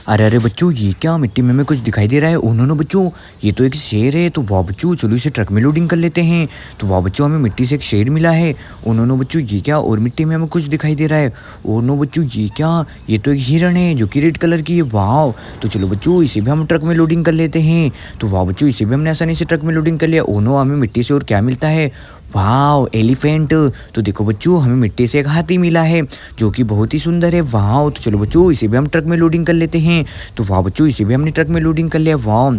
अरे अरे बच्चों, ये क्या मिट्टी में हमें कुछ दिखाई दे रहा है। ओनो बच्चों, ये तो एक शेर है। तो वाह बच्चों, चलो इसे ट्रक में लोडिंग कर लेते हैं। तो वाह बच्चों, हमें मिट्टी से एक शेर मिला है। ओनो बच्चों, ये क्या और मिट्टी में हमें कुछ दिखाई दे रहा है। ओनो बच्चों, ये क्या, ये तो एक हिरण है जो कि रेड कलर की है। वाह, तो चलो बच्चों इसे भी हम ट्रक में लोडिंग कर लेते हैं। तो वाह बच्चों, इसे भी हमने आसानी से ट्रक में लोडिंग कर लिया। ओनो, हमें मिट्टी से और क्या मिलता है। वाह, एलिफेंट। तो देखो बच्चों, हमें मिट्टी से एक हाथी मिला है जो कि बहुत ही सुंदर है। वाह, तो चलो बच्चों इसे भी हम ट्रक में लोडिंग कर लेते हैं। तो वाह बच्चों, इसे भी हमने ट्रक में लोडिंग कर लिया। वाह,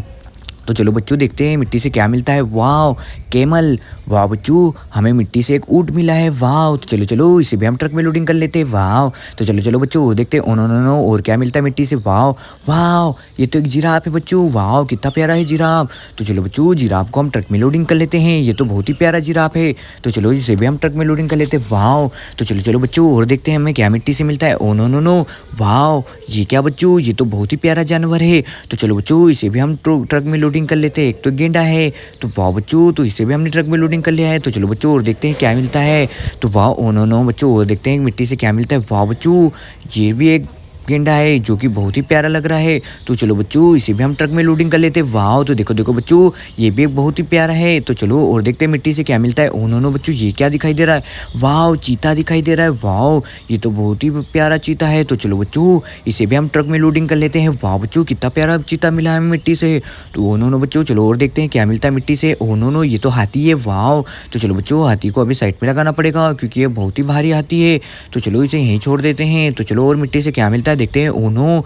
तो चलो बच्चों देखते हैं मिट्टी से क्या मिलता है। वाह, कैमल। वाह बच्चों, हमें मिट्टी से एक ऊंट मिला है। वाह, तो चलो चलो इसे भी हम ट्रक में लोडिंग कर लेते हैं। वाह, तो चलो चलो बच्चों और देखते हैं। ओ नो नो नो, और क्या मिलता है मिट्टी से। वाह वाह, ये तो एक जिराफ है बच्चों। वाह, कितना प्यारा है जिराफ। तो चलो बच्चों, जिराफ को हम ट्रक में लोडिंग कर लेते हैं। ये तो बहुत ही प्यारा जिराफ है। तो चलो इसे भी हम ट्रक में लोडिंग कर लेते हैं। वाह, तो चलो चलो बच्चों और देखते हैं हमें क्या मिट्टी से मिलता है। ओ नो नो नो, वाह, ये क्या बच्चों, ये तो बहुत ही प्यारा जानवर है। तो चलो बच्चों, इसे भी हम ट्रक में लोडिंग कर लेते हैं। एक तो गेंडा है। तो वाह बच्चों, तो इसे भी हमने ट्रक में लोडिंग कर लिया है। तो चलो बच्चों और देखते हैं क्या मिलता है। तो वाह, ओ नो नो बच्चों, और देखते हैं मिट्टी से क्या मिलता है। वाह बच्चों, ये भी एक गेंडा है जो कि बहुत ही प्यारा लग रहा है। तो चलो बच्चों, इसे भी हम ट्रक में लोडिंग कर लेते हैं। वाह, तो देखो देखो बच्चों, ये भी एक बहुत ही प्यारा है। तो चलो और देखते हैं मिट्टी से क्या मिलता है। ओ नो नो बच्चों, ये क्या दिखाई दे रहा है। वाह, चीता दिखाई दे रहा है। वाह, ये तो बहुत ही प्यारा चीता है। तो चलो बच्चों, इसे भी हम ट्रक में लोडिंग कर लेते हैं। वाह बच्चों, कितना प्यारा चीता मिला है हमें मिट्टी से। तो ओ नो नो बच्चों, चलो और देखते हैं क्या मिलता है मिट्टी से। ओ नो नो, ये तो हाथी है। वाह, तो चलो बच्चों, हाथी को अभी साइड में लगाना पड़ेगा क्योंकि ये बहुत ही भारी हाथी है। तो चलो इसे यहीं छोड़ देते हैं। तो चलो और मिट्टी से क्या मिलता है देखते हैं। ओ नो,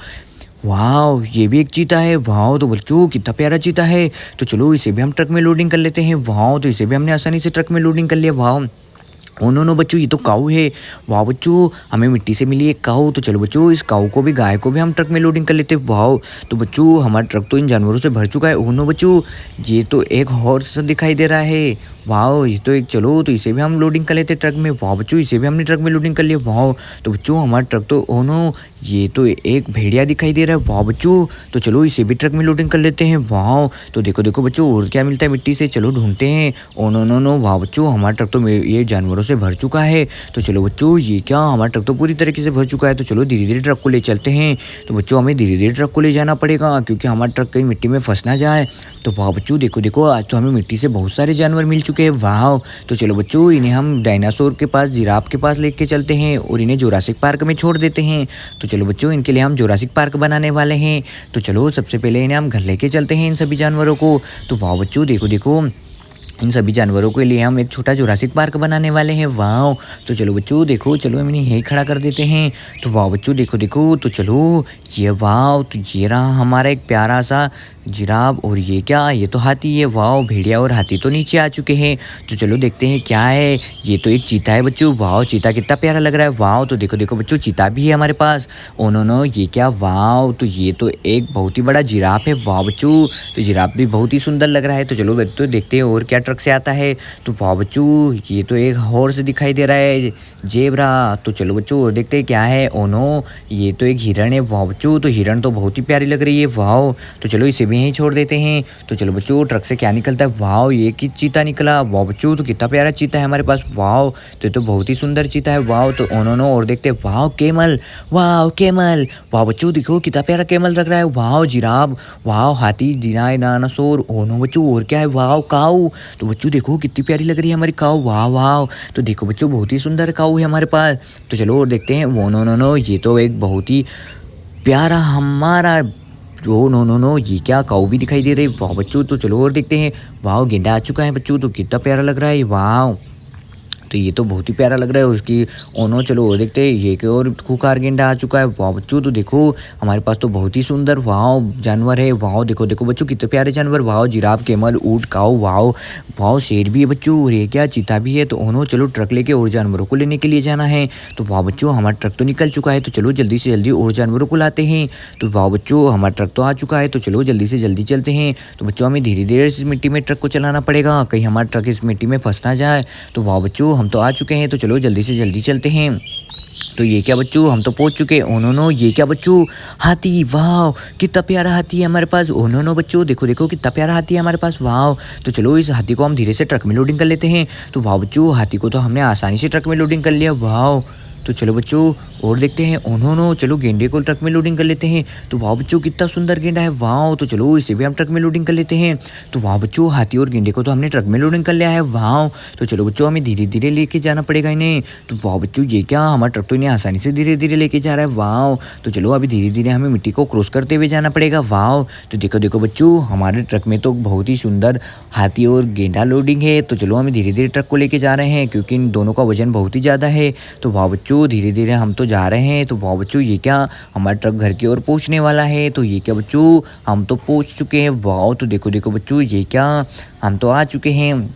वाह, ये भी एक चीता है। वाह, तो बच्चों कितना प्यारा चीता है। तो चलो इसे भी हम ट्रक में लोडिंग कर लेते हैं। वाह, तो इसे भी हमने आसानी से ट्रक में लोडिंग कर लिया। वाह, ओ नो नो बच्चों, ये तो काऊ है। वाह बच्चों, हमें मिट्टी से मिली एक काऊ। तो चलो बच्चों, इस काऊ को भी, गाय को भी हम ट्रक में लोडिंग कर लेते हैं। वाह, तो बच्चों हमारा ट्रक तो इन जानवरों से भर चुका है। ओ नो बच्चों, ये तो एक हॉर्स दिखाई दे रहा है। वाह, ये तो एक, चलो तो इसे भी हम लोडिंग कर लेते हैं ट्रक में। वाह बच्चों, इसे भी हमने ट्रक में लोडिंग कर लिया। वाह, तो बच्चों हमारा ट्रक तो, ओ नो, ये तो एक भेड़िया दिखाई दे रहा है। वाह बच्चों, तो चलो इसे भी ट्रक में लोडिंग कर लेते हैं। वाह, तो देखो देखो बच्चों और क्या मिलता है मिट्टी से, चलो ढूंढते हैं। ओ नो नो नो, वाह बच्चों, हमारा ट्रक तो ये जानवरों से भर चुका है। तो चलो बच्चों, ये क्या, हमारा ट्रक तो पूरी तरीके से भर चुका है। तो चलो धीरे धीरे ट्रक को ले चलते हैं। तो बच्चों हमें धीरे धीरे ट्रक को ले जाना पड़ेगा क्योंकि हमारा ट्रक कहीं मिट्टी में फंस ना जाए। तो वाह बच्चों, देखो देखो, आज तो हमें मिट्टी से बहुत सारे जानवर मिल चुके हैं। वाह, तो चलो बच्चों, इन्हें हम डायनासोर के पास, जिराफ के पास लेके चलते हैं और इन्हें जोरासिक पार्क में छोड़ देते हैं। तो चलो बच्चों, इनके लिए हम जोरासिक पार्क बनाने वाले हैं। तो चलो सबसे पहले इन्हें हम घर लेके चलते हैं इन सभी जानवरों को। तो वाह बच्चों, देखो देखो, इन सभी जानवरों के लिए हम एक छोटा जोरासिक पार्क बनाने वाले हैं। वाह, तो चलो बच्चों देखो, चलो हम इन्हें यहीं खड़ा कर देते हैं। तो वाह बच्चों, देखो देखो, तो चलो ये, वाह, तो ये रहा हमारा एक प्यारा सा जिराफ। और ये क्या, ये तो हाथी है। वाह, भेड़िया और हाथी तो नीचे आ चुके हैं। तो चलो देखते हैं क्या है। ये तो एक चीता है बच्चों। वाह, चीता कितना प्यारा लग रहा है। वाह, तो देखो देखो बच्चों, चीता भी है हमारे पास। ओ नो नो, ये क्या, वाह, तो ये तो एक बहुत ही बड़ा जिराफ है। वाह बच्चों, तो जिराफ भी बहुत ही सुंदर लग रहा है। तो चलो बच्चों देखते हैं और क्या ट्रक से आता है। तो वाह बच्चों, ये तो एक हॉर्स दिखाई दे रहा है, जेब्रा। तो चलो बच्चों और देखते हैं क्या है। ओ नो, ये तो एक हिरण है। वाह बच्चों, तो हिरण तो बहुत ही प्यारी लग रही है। वाह, तो चलो इसे भी यहीं छोड़ देते हैं। तो चलो बच्चों, ट्रक से क्या निकलता है। वाह, ये कि चीता निकला। वाह बच्चों, तो कितना प्यारा चीता है हमारे पास। वाह, तो ये तो बहुत ही सुंदर चीता है। वाह, तो ओ नो नो, और देखते हैं। वाह, कैमल। वाह, कैमल। वाह बच्चों, देखो कितना प्यारा कैमल लग रहा है। वाह, जिराफ। वाह, हाथी, डायनासोर। ओ नो बच्चों, और क्या है। वाह, काऊ। तो बच्चों देखो कितनी प्यारी लग रही है हमारी काऊ। वाह वाह, तो देखो बच्चों, बहुत ही सुंदर काऊ है हमारे पास। तो चलो और देखते हैं। वो नो नो नो, ये तो एक बहुत ही प्यारा हमारा, ओ नो नो नो, ये क्या, काऊ भी दिखाई दे रही है। वाह बच्चों, तो चलो और देखते हैं। वाह, गेंडा आ चुका है बच्चों, तो कितना प्यारा लग रहा है। वाह, तो ये तो बहुत ही प्यारा लग रहा है उसकी। ओनो, चलो और देखते हैं। ये क्या, और खूंखार गेंडा आ चुका है। वाह बच्चों, तो देखो हमारे पास तो बहुत ही सुंदर, वाह, जानवर है। वाह, देखो देखो बच्चों, कितने प्यारे जानवर। वाह, जिराफ, कैमल, ऊंट, काऊ। वाह वाह, शेर भी है बच्चों। और ये क्या, चीता भी है। तो ओनो, चलो ट्रक लेके और जानवरों को लेने के लिए जाना है। तो वाह बच्चों, हमारा ट्रक तो निकल चुका है। तो चलो जल्दी से जल्दी और जानवरों को लाते हैं। तो वाह बच्चों, हमारा ट्रक तो आ चुका है। तो चलो जल्दी से जल्दी चलते हैं। तो बच्चों, हमें धीरे धीरे इस मिट्टी में ट्रक को चलाना पड़ेगा, कहीं हमारा ट्रक इस मिट्टी में फंस ना जाए। तो वाह बच्चों, हम तो आ चुके हैं। तो चलो जल्दी से जल्दी चलते हैं। तो ये क्या बच्चों, हम तो पहुंच चुके। ओ नो नो, ये क्या बच्चों, हाथी। वाह, कितना प्यारा हाथी है हमारे पास। ओ नो नो बच्चों, देखो देखो कितना प्यारा हाथी है हमारे पास। वाह, तो चलो इस हाथी को हम धीरे से ट्रक में लोडिंग कर लेते हैं। तो वाह बच्चों, हाथी को तो हमने आसानी से ट्रक में लोडिंग कर लिया। वाह, तो चलो बच्चों, और देखते हैं उन्होंने, चलो गेंडे को ट्रक में लोडिंग कर लेते हैं। तो वाह बच्चों कितना सुंदर गेंडा है, वाह। तो चलो इसे भी हम ट्रक में लोडिंग कर लेते हैं। तो वाह बच्चों हाथी और गेंडे को तो हमने ट्रक में लोडिंग कर लिया है, वाह। तो चलो बच्चों हमें धीरे धीरे लेके जाना पड़ेगा इन्हें। तो वाह बच्चों ये क्या, हमारा ट्रक तो इन्हें आसानी से धीरे धीरे लेके जा रहा है, वाह। तो चलो अभी धीरे धीरे हमें मिट्टी को क्रॉस करते हुए जाना पड़ेगा, वाह। तो देखो देखो बच्चों हमारे ट्रक में तो बहुत ही सुंदर हाथी और गेंडा लोडिंग है। तो चलो हमें धीरे धीरे ट्रक को लेके जा रहे हैं क्योंकि इन दोनों का वजन बहुत ही ज़्यादा है। तो वाह बच्चों धीरे धीरे हम तो जा रहे हैं। तो वाह बच्चों ये क्या, हमारा ट्रक घर की ओर पहुंचने वाला है। तो ये क्या बच्चों, हम तो पहुंच चुके हैं, वाह। तो देखो देखो बच्चों ये क्या, हम तो आ चुके हैं।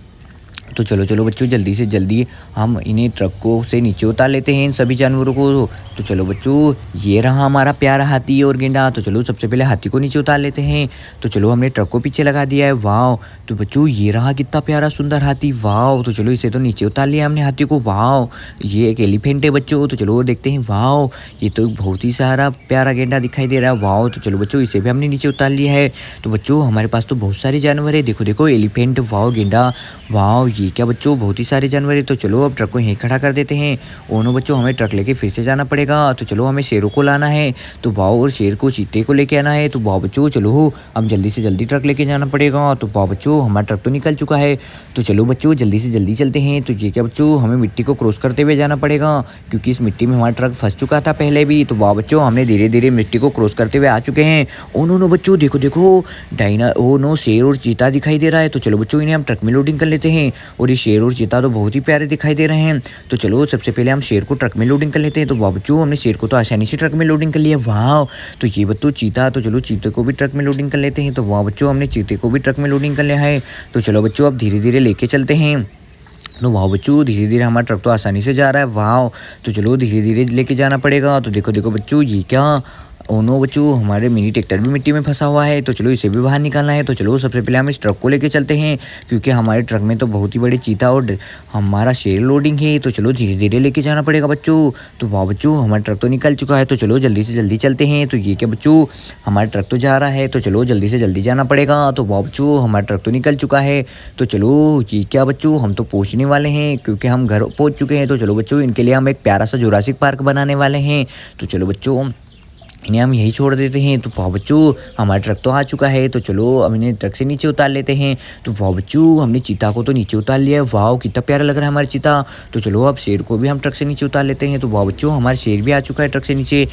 तो चलो चलो बच्चों जल्दी से जल्दी हम इन्हें ट्रक को से नीचे उतार लेते हैं इन सभी जानवरों को। तो चलो बच्चों ये रहा हमारा प्यारा हाथी और गेंडा। तो चलो सबसे पहले हाथी को नीचे उतार लेते हैं। तो चलो हमने ट्रक को पीछे लगा दिया है, वाह। तो बच्चों ये रहा कितना प्यारा सुंदर हाथी, वाह। तो चलो इसे तो नीचे उतार लिया हमने हाथी को, वाह। ये एक एलिफेंट है बच्चों। तो चलो देखते हैं, वाह ये तो बहुत ही सारा प्यारा गेंडा दिखाई दे रहा है, वाह। तो चलो बच्चों इसे भी हमने नीचे उतार लिया है। तो बच्चों हमारे पास तो बहुत सारे जानवर है, देखो देखो एलिफेंट, वाह गेंडा, वाह। ये क्या बच्चों, बहुत ही सारे जानवर है। तो चलो अब ट्रक को यहीं खड़ा कर देते हैं। ओनो बच्चों हमें ट्रक लेके फिर से जाना पड़ेगा। तो चलो हमें शेरों को लाना है, तो वाह। और शेर को चीते को लेके आना है। तो वाह बच्चों चलो अब जल्दी से जल्दी ट्रक लेके जाना पड़ेगा। तो वाह बच्चों हमारा ट्रक तो निकल चुका है। तो चलो बच्चों जल्दी से जल्दी चलते हैं। तो ये क्या बच्चों, हमें मिट्टी को क्रॉस करते हुए जाना पड़ेगा क्योंकि इस मिट्टी में हमारा ट्रक फंस चुका था पहले भी। तो वाह बच्चों हमने धीरे धीरे मिट्टी को क्रॉस करते हुए आ चुके हैं। ओनो नो बच्चों देखो देखो, डायना ओ नो शेर और चीता दिखाई दे रहा है। तो चलो बच्चों इन्हें हम ट्रक में लोडिंग कर लेते हैं। और ये शेर और चीता तो बहुत ही प्यारे दिखाई दे रहे हैं। तो चलो सबसे पहले हम शेर को ट्रक में लोडिंग कर लेते हैं। तो वाह बच्चों हमने शेर को तो आसानी से ट्रक में लोडिंग कर लिया, वाह। तो ये बच्चों चीता, तो चलो चीते को भी ट्रक में लोडिंग कर लेते हैं। तो वाह बच्चों हमने चीते को भी ट्रक में लोडिंग कर लिया है। तो चलो बच्चों अब धीरे धीरे लेके चलते हैं। तो वाह बच्चों धीरे धीरे हमारा ट्रक तो आसानी से जा रहा है, वाह। तो चलो धीरे धीरे लेके जाना पड़ेगा। तो देखो देखो बच्चों ये क्या, ओनो बच्चों हमारे मिनी ट्रैक्टर भी मिट्टी में फंसा हुआ है। तो चलो इसे भी बाहर निकालना है। तो चलो सबसे पहले हम इस ट्रक को लेके चलते हैं क्योंकि हमारे ट्रक में तो बहुत ही बड़े चीता और हमारा शेर लोडिंग है। तो चलो धीरे धीरे लेके जाना पड़ेगा बच्चों। तो वाह बच्चों हमारा ट्रक तो निकल चुका है। तो चलो जल्दी से जल्दी चलते हैं। तो ये क्या बच्चों, हमारा ट्रक तो जा रहा है। तो चलो जल्दी से जल्दी जाना पड़ेगा। तो वाह बच्चों हमारा ट्रक तो निकल चुका है। तो चलो ये क्या बच्चों, हम तो पहुँचने वाले हैं क्योंकि हम घर पहुँच चुके हैं। तो चलो बच्चों इनके लिए हम एक प्यारा सा जुरासिक पार्क बनाने वाले हैं। तो चलो बच्चों इन्हें हम यही छोड़ देते हैं। तो वाह बच्चों हमारा ट्रक तो आ चुका है। तो चलो अब इन्हें ट्रक से नीचे उतार लेते हैं। तो वाह बच्चों हमने चीता को तो नीचे उतार लिया है, वाह कितना प्यारा लग रहा है हमारा चीता। तो चलो अब शेर को भी हम ट्रक से नीचे उतार लेते हैं। तो वाह बच्चों हमारा शेर भी आ चुका है ट्रक से नीचे।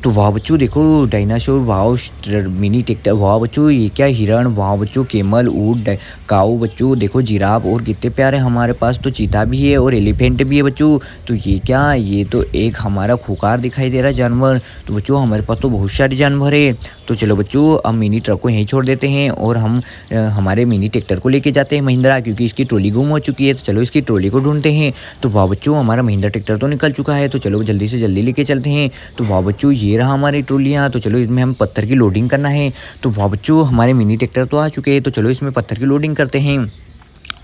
तो वाह बच्चों देखो डायनासोर, वाह मिनी ट्रैक्टर, वाह बच्चों ये क्या हिरण, वाह बच्चों कैमल, ऊँट, काऊ बच्चों देखो जिराफ, और कितने प्यारे हमारे पास तो चीता भी है और एलिफेंट भी है बच्चों। तो ये क्या, ये तो एक हमारा खूंखार दिखाई दे रहा है जानवर। तो बच्चों हमारे पास तो बहुत सारे जानवर है। तो चलो बच्चों अब मिनी ट्रक को यहीं छोड़ देते हैं और हम हमारे मिनी ट्रैक्टर को लेके जाते हैं महिंद्रा, क्योंकि इसकी ट्रॉली गुम हो चुकी है। तो चलो इसकी ट्रॉली को ढूंढते हैं। तो वाह बच्चों हमारा महिंद्रा ट्रैक्टर तो निकल चुका है। तो चलो जल्दी से जल्दी लेके चलते हैं। तो वाह बच्चों ये रहा हमारी ट्रॉलियाँ। तो चलो इसमें हम पत्थर की लोडिंग करना है। तो वाह बच्चों हमारे मिनी ट्रैक्टर तो आ चुके हैं। तो चलो इसमें पत्थर की लोडिंग करते हैं।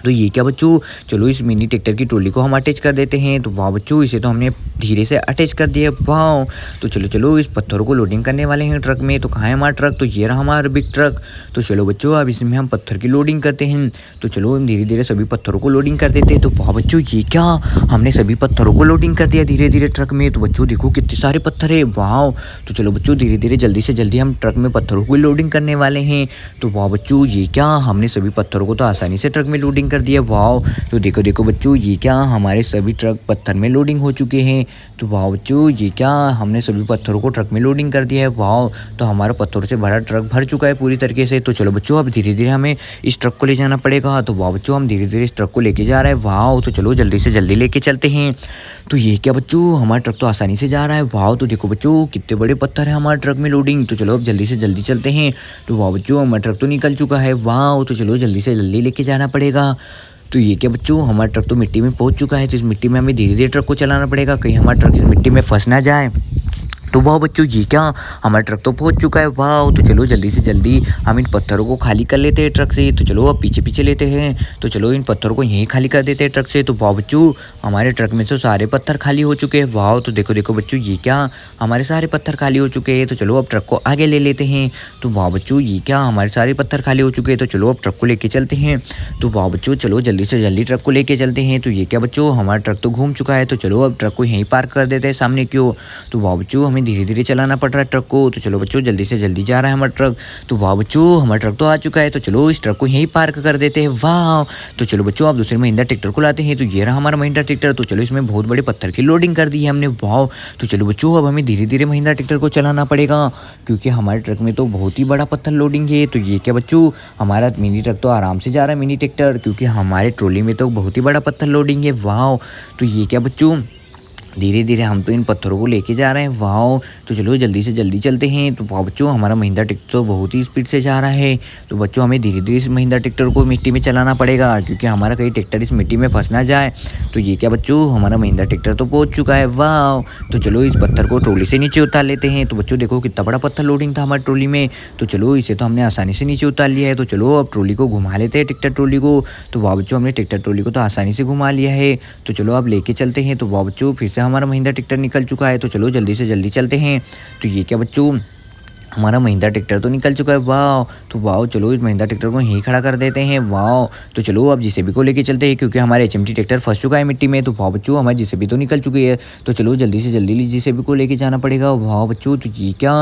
तो ये क्या बच्चों, चलो इस मिनी ट्रैक्टर की ट्रॉली को हम अटैच कर देते हैं। तो वाह बच्चों इसे तो हमने धीरे से अटैच कर दिया, वाह। तो चलो चलो इस पत्थरों को लोडिंग करने वाले हैं ट्रक में। तो कहाँ है हमारा ट्रक, तो ये रहा हमारा बिग ट्रक। तो चलो बच्चों अब इसमें हम पत्थर की लोडिंग करते हैं। तो चलो हम धीरे धीरे सभी पत्थरों को लोडिंग कर देते हैं। तो वाह बच्चों ये क्या, हमने सभी पत्थरों को लोडिंग कर दिया धीरे धीरे ट्रक में। तो बच्चों देखो कितने सारे पत्थर है, वाह। तो चलो बच्चों धीरे धीरे जल्दी से जल्दी हम ट्रक में पत्थरों को लोडिंग करने वाले हैं। तो वाह बच्चों ये क्या, हमने सभी पत्थरों को तो आसानी से ट्रक में लोडिंग कर दिया, वाह। तो देखो देखो बच्चों ये क्या, हमारे सभी ट्रक पत्थर में लोडिंग हो चुके हैं। तो वाह बच्चों ये क्या, हमने सभी पत्थरों को ट्रक में लोडिंग कर दिया है, वाह। तो हमारा पत्थरों से भरा ट्रक भर चुका है पूरी तरीके से। तो चलो बच्चों अब धीरे धीरे हमें इस ट्रक को ले जाना पड़ेगा। तो वाह बच्चों हम धीरे धीरे इस ट्रक को लेके जा रहे हैं, वाह। तो चलो जल्दी से जल्दी लेके चलते हैं। तो ये क्या बच्चों, हमारा ट्रक तो आसानी से जा रहा है, वाह। तो देखो बच्चों कितने बड़े पत्थर है हमारे ट्रक में लोडिंग। तो चलो अब जल्दी से जल्दी चलते हैं। तो वाह बच्चों हमारा ट्रक तो निकल चुका है, वाह। तो चलो जल्दी से जल्दी लेके जाना पड़ेगा। तो ये क्या बच्चों, हमारा ट्रक तो मिट्टी में पहुंच चुका है। तो इस मिट्टी में हमें धीरे धीरे ट्रक को चलाना पड़ेगा, कहीं हमारा ट्रक इस मिट्टी में फंस ना जाए। तो वाह बच्चों ये क्या, हमारा ट्रक तो पहुंच चुका है। वाह, तो चलो जल्दी से जल्दी हम इन पत्थरों को खाली कर लेते हैं ट्रक से। तो चलो अब पीछे पीछे लेते हैं। तो चलो इन पत्थरों को यहीं खाली कर देते हैं ट्रक से। तो वाह बच्चों हमारे ट्रक में तो सारे पत्थर खाली हो चुके हैं। वाह, तो देखो देखो बच्चों ये क्या, हमारे सारे पत्थर खाली हो चुके हैं। तो चलो अब ट्रक को आगे ले लेते हैं। तो वाह बच्चों ये क्या, हमारे सारे पत्थर खाली हो चुके हैं। तो चलो अब ट्रक को लेके चलते हैं। तो वाह बच्चों चलो जल्दी से जल्दी ट्रक को लेके चलते हैं। तो ये क्या बच्चों, हमारा ट्रक तो घूम चुका है। तो चलो अब ट्रक को यहीं पार्क कर देते हैं सामने की ओर। तो वाह बच्चों हमें धीरे धीरे चलाना पड़ रहा है ट्रक को। तो चलो बच्चों जल्दी से जल्दी जा रहा है हमारा ट्रक। तो वाह बच्चों हमारा ट्रक तो आ चुका है। तो चलो इस ट्रक को यहीं पार्क कर देते हैं। वाह, तो चलो बच्चों आप दूसरे महिंद्रा ट्रैक्टर को लाते हैं। तो ये रहा हमारा महिंद्रा ट्रैक्टर। तो चलो इसमें बहुत बड़े पत्थर की लोडिंग कर दी है हमने। वाह, तो चलो बच्चों अब हमें धीरे धीरे महिंद्रा ट्रैक्टर को चलाना पड़ेगा, क्योंकि हमारे ट्रक में तो बहुत ही बड़ा पत्थर लोडिंग है। तो ये क्या बच्चों, हमारा मिनी ट्रक तो आराम से जा रहा है मिनी ट्रैक्टर, क्योंकि हमारे ट्रॉली में तो बहुत ही बड़ा पत्थर लोडिंग है। वाह, तो ये क्या बच्चों, धीरे धीरे हम तो इन पत्थरों को लेके जा रहे हैं। वाह, तो चलो जल्दी से जल्दी चलते हैं। तो बच्चों हमारा महिंद्रा ट्रैक्टर तो बहुत ही स्पीड से जा रहा है। तो बच्चों हमें धीरे धीरे इस महिंद्रा ट्रैक्टर को मिट्टी में चलाना पड़ेगा, क्योंकि हमारा कहीं ट्रैक्टर इस मिट्टी में फंस ना जाए। तो ये क्या बच्चों, हमारा महिंद्रा ट्रैक्टर तो पहुंच चुका है। वाह, तो चलो इस पत्थर को ट्रॉली से नीचे उतार लेते हैं। तो बच्चों देखो कितना बड़ा पत्थर लोडिंग था हमारी ट्रॉली में। तो चलो इसे तो हमने आसानी से नीचे उतार लिया है। तो चलो अब ट्रॉली को घुमा लेते हैं, ट्रैक्टर ट्रॉली को। तो वाह बच्चों हमने ट्रैक्टर ट्रॉली को तो आसानी से घुमा लिया है। तो चलो अब लेके चलते हैं। तो वाह बच्चों फिर से हमारा महिंद्रा ट्रैक्टर निकल चुका है। तो चलो जल्दी से जल्दी चलते हैं। तो ये क्या बच्चों, हमारा महिंद्रा ट्रैक्टर तो निकल चुका है। वाह, तो वाह चलो इस महिंद्रा ट्रैक्टर को यहीं खड़ा कर देते हैं। वाह, तो चलो अब जेसीबी को लेके चलते हैं, क्योंकि हमारे एचएमटी ट्रैक्टर फंस चुका है मिट्टी में। तो वाह बच्चों हमारी जेसीबी तो निकल चुकी है। तो चलो जल्दी से जल्दी जेसीबी को लेके जाना पड़ेगा। वाह बच्चों, तो ये क्या,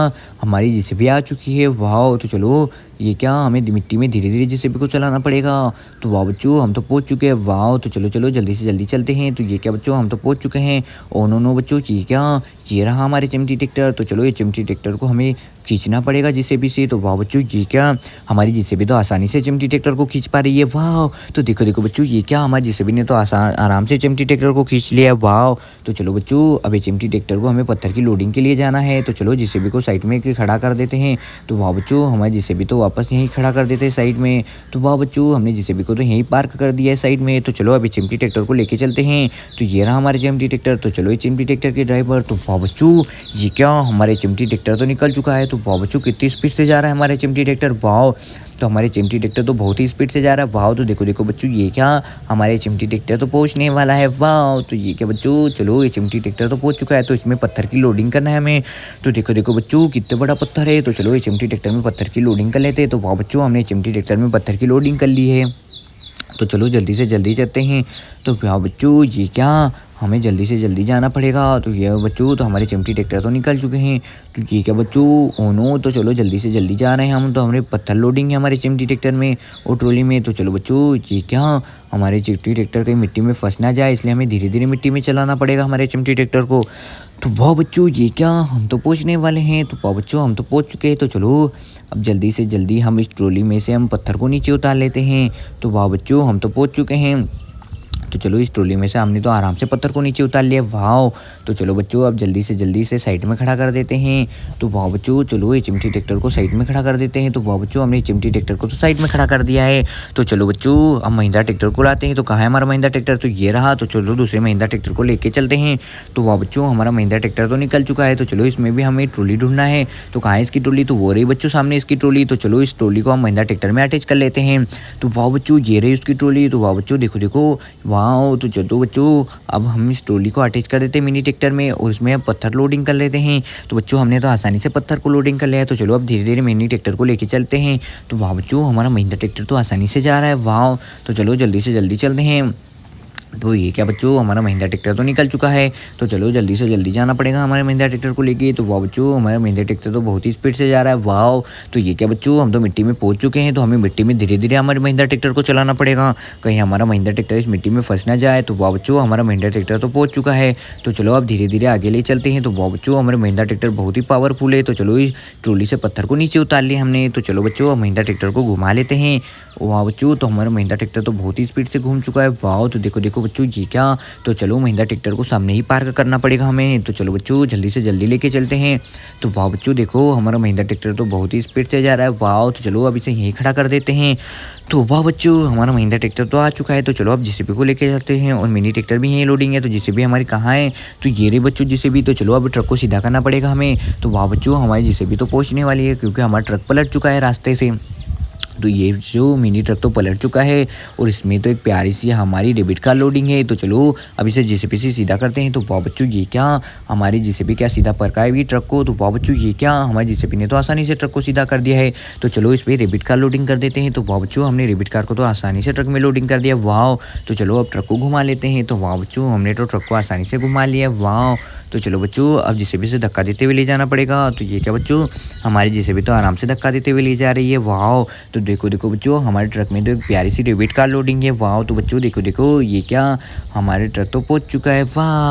हमारी जेसीबी आ चुकी है। वाह, तो चलो ये क्या, हमें मिट्टी में धीरे धीरे जेसीबी को चलाना पड़ेगा। तो वाह बच्चों हम तो पहुंच चुके हैं। वाह, तो चलो चलो जल्दी से जल्दी चलते हैं। तो ये क्या बच्चों, हम तो पहुंच चुके हैं। ओ नो नो बच्चों, ये क्या, ये रहा हमारे एचएमटी ट्रैक्टर। तो चलो एचएमटी ट्रैक्टर को हमें खींचना पड़ेगा जेसीबी से। तो वाह बच्चों ये क्या, हमारी जेसीबी तो आसानी से एचएमटी ट्रैक्टर को खींच पा रही है। वाह, तो देखो देखो बच्चों ये क्या, हमारी जेसीबी ने तो आराम से एचएमटी ट्रैक्टर को खींच लिया। वाह, तो चलो बच्चों अब एचएमटी ट्रैक्टर को हमें पत्थर की लोडिंग के लिए जाना है। तो चलो जेसीबी को साइड में खड़ा कर देते हैं। तो वाह बच्चों हमारी जेसीबी तो वापस यहीं खड़ा कर देते हैं साइड में। तो वाह बच्चों हमने जेसीबी को तो यहीं पार्क कर दिया है साइड में। तो चलो अब एचएमटी ट्रैक्टर को लेके चलते हैं। तो ये रहा हमारे एचएमटी ट्रैक्टर। तो चलो एचएमटी ट्रैक्टर के ड्राइवर। तो वाह बच्चों ये क्या, हमारे एचएमटी ट्रैक्टर तो निकल चुका है। तो वाह बच्चों कितनी स्पीड से जा रहा है हमारे एचएमटी ट्रैक्टर। वाह, तो हमारे एचएमटी ट्रैक्टर तो बहुत ही स्पीड से जा रहा है। वाह, तो देखो देखो बच्चों ये क्या, हमारे एचएमटी ट्रैक्टर तो पहुंचने वाला है। वाह, तो ये क्या बच्चों, चलो एचएमटी ट्रैक्टर तो पहुंच चुका है। तो इसमें पत्थर की लोडिंग करना है हमें। तो देखो देखो बच्चों कितना बड़ा पत्थर है। तो चलो एचएमटी ट्रैक्टर में पत्थर की लोडिंग कर लेते हैं। तो वाह बच्चों हमने एचएमटी ट्रैक्टर में पत्थर की लोडिंग कर ली है। तो चलो जल्दी से जल्दी चलते हैं। तो वाह बच्चों ये क्या, हमें जल्दी से जल्दी जाना पड़ेगा। तो ये बच्चों तो हमारे एचएमटी ट्रैक्टर तो निकल चुके हैं। तो ये क्या बच्चों, ओ नो, तो चलो जल्दी से जल्दी जा रहे हैं हम। तो हमारे पत्थर लोडिंग है हमारे एचएमटी ट्रैक्टर में और ट्रॉली में। तो चलो बच्चों ये क्या, हमारे एचएमटी ट्रैक्टर कहीं मिट्टी में फंस ना जाए, इसलिए हमें धीरे धीरे मिट्टी में चलाना पड़ेगा हमारे एचएमटी ट्रैक्टर को। तो वाह बच्चों ये क्या, हम तो पहुंचने वाले हैं। तो वाह बच्चों हम तो पहुंच चुके हैं। तो चलो अब जल्दी से जल्दी हम इस ट्रॉली में से हम पत्थर को नीचे उतार लेते हैं। तो वाह बच्चों हम तो पहुंच चुके हैं। तो चलो इस ट्रॉली में से हमने तो आराम से पत्थर को नीचे उतार लिया। वाह, तो चलो बच्चों अब जल्दी से साइड में खड़ा कर देते हैं। तो वाह बच्चों चलो एचएमटी ट्रैक्टर को साइड में खड़ा कर देते हैं। तो वाह बच्चों हमने एचएमटी ट्रैक्टर को तो साइड में खड़ा कर दिया है। तो चलो बच्चों अब महिंद्रा ट्रैक्टर को लाते हैं। तो कहाँ है हमारा महिंद्रा ट्रैक्टर, तो ये रहा। तो चलो दूसरे महिंद्रा ट्रैक्टर को लेके चलते हैं। तो वाह बच्चों हमारा महिंद्रा ट्रैक्टर तो निकल चुका है। तो चलो इसमें भी हमें ट्रॉली ढूंढना है। तो कहाँ है इसकी ट्रॉली, तो वो रही बच्चों सामने इसकी ट्रॉली। तो चलो इस ट्रॉली को हम महिंद्रा ट्रैक्टर में अटैच कर लेते हैं। तो वाह बच्चों ये रही उसकी ट्रॉली। तो वाह बच्चों देखो देखो, वाह, तो चलो बच्चों अब हम इस ट्रॉली को अटैच कर देते हैं मिनी ट्रैक्टर में और उसमें हम पत्थर लोडिंग कर लेते हैं। तो बच्चों हमने तो आसानी से पत्थर को लोडिंग कर लिया है। तो चलो अब धीरे धीरे मिनी ट्रैक्टर को लेके चलते हैं। तो वाह बच्चों हमारा महिंद्रा ट्रैक्टर तो आसानी से जा रहा है। वाह, तो चलो जल्दी से जल्दी चलते हैं। तो ये क्या बच्चों, हमारा महिंद्रा ट्रैक्टर तो निकल चुका है। तो चलो जल्दी से जल्दी जाना पड़ेगा हमारे महिंद्रा ट्रैक्टर को लेके। तो वाह बच्चों हमारा महिंद्रा ट्रैक्टर तो बहुत ही स्पीड से जा रहा है। वाह, तो ये क्या बच्चों, हम तो मिट्टी में पहुंच चुके हैं। तो हमें मिट्टी में धीरे धीरे हमारे महिंद्रा ट्रैक्टर को चलाना पड़ेगा, कहीं हमारा महिंद्रा ट्रैक्टर इस मिट्टी में फंस ना जाए। तो वाह बच्चों हमारा महिंद्रा ट्रैक्टर तो पहुंच चुका है। तो चलो अब धीरे धीरे आगे ले चलते हैं। तो वाह बच्चों हमारे महिंद्रा ट्रैक्टर बहुत ही पावरफुल है। तो चलो इस ट्रॉली से पत्थर को नीचे उतार लिया हमने। तो चलो बच्चों अब महिंद्रा ट्रैक्टर को घुमा लेते हैं। वाह बच्चों, तो हमारा महिंद्रा ट्रैक्टर तो बहुत ही स्पीड से घूम चुका है। वाह, तो देखो देखो बच्चों ये क्या। तो चलो महिंद्रा ट्रैक्टर को सामने ही पार्क करना पड़ेगा हमें। तो चलो बच्चों जल्दी से जल्दी लेके चलते हैं। तो वाह बच्चों देखो, हमारा महिंद्रा ट्रैक्टर तो बहुत ही स्पीड से जा रहा है। वाह, तो चलो अब इसे यहीं खड़ा कर देते हैं। तो वाह बच्चों, हमारा महिंद्रा ट्रैक्टर तो आ चुका है। तो चलो अब जेसीबी को लेके जाते हैं और मिनी ट्रैक्टर भी यहीं लोडिंग है। तो जेसीबी हमारी कहाँ है? तो ये रे बच्चों जेसीबी। तो चलो अब ट्रक को सीधा करना पड़ेगा हमें। तो वाह बच्चों, हमारी जेसीबी तो पहुंचने वाली है क्योंकि हमारा ट्रक पलट चुका है रास्ते से। तो ये जो मिनी ट्रक तो पलट चुका है और इसमें तो एक प्यारी सी हमारी डेबिट कार्ड लोडिंग है। तो चलो अब इसे जेसीबी से सीधा करते हैं। तो वाह बच्चों ये क्या, हमारी जेसीबी क्या सीधा परकाएगी ट्रक को। तो वाह बच्चों ये क्या, हमारी जेसीबी ने तो आसानी से ट्रक को सीधा कर दिया है। तो चलो इस पर डेबिट कार्ड लोडिंग कर देते हैं। तो वाह बच्चों, हमने डेबिट कार्ड को तो आसानी से ट्रक में लोडिंग कर दिया। वाह, तो चलो अब ट्रक को घुमा लेते हैं। तो वाह बच्चों, हमने तो ट्रक को आसानी से घुमा लिया। वाह, तो चलो बच्चों अब जेसीबी से धक्का देते हुए ले जाना पड़ेगा। तो ये क्या बच्चों, हमारी जेसीबी तो आराम से धक्का देते हुए ले जा रही है। वाह, तो देखो देखो बच्चों, हमारे ट्रक में तो एक प्यारी सी डेबिट कार्ड लोडिंग है। वाह, तो बच्चों देखो देखो ये क्या, हमारे ट्रक तो पहुंच चुका है। वाह।